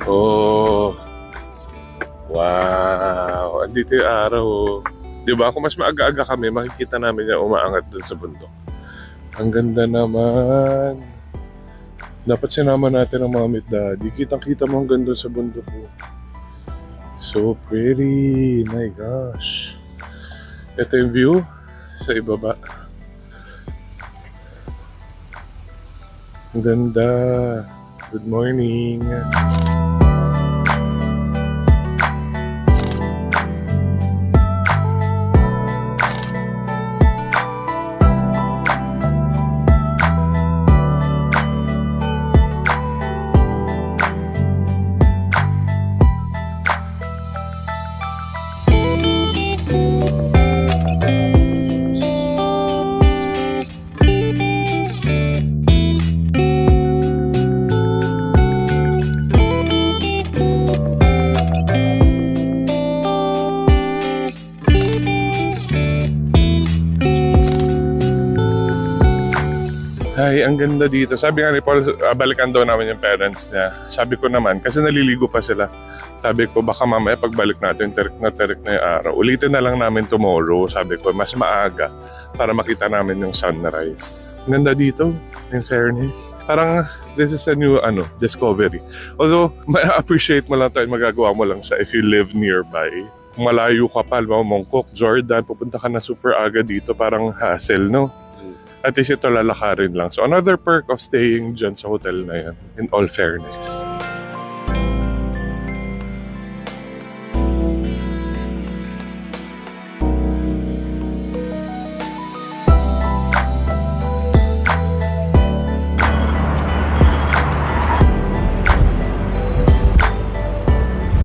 Oh, wow. Andito yung araw. Di ba? Kung mas maaga-aga kami, makikita namin yung umaangat dun sa bundok. Ang ganda naman. Dapat sinama natin ang Mom at Daddy. Kitang-kita mo ang ganda sa bundok ko. So pretty. My gosh. Ito yung view sa ibaba. Ang ganda. Good morning. Ay, ang ganda dito. Sabi nga ni Paul, balikan daw namin yung parents niya. Sabi ko naman, kasi naliligo pa sila. Sabi ko, baka mamaya pagbalik natin, terik na yung araw. Ulitin na lang namin tomorrow. Sabi ko, mas maaga para makita namin yung sunrise. Ang ganda dito, in fairness. Parang, this is a new discovery. Although, ma-appreciate mo lang tayo, magagawa mo lang siya if you live nearby. Kung malayo ka pa, Mongkok, Jordan, pupunta ka na super aga dito, parang hassle, no? At least ito lalakarin lang. So another perk of staying dyan sa hotel na yan, in all fairness.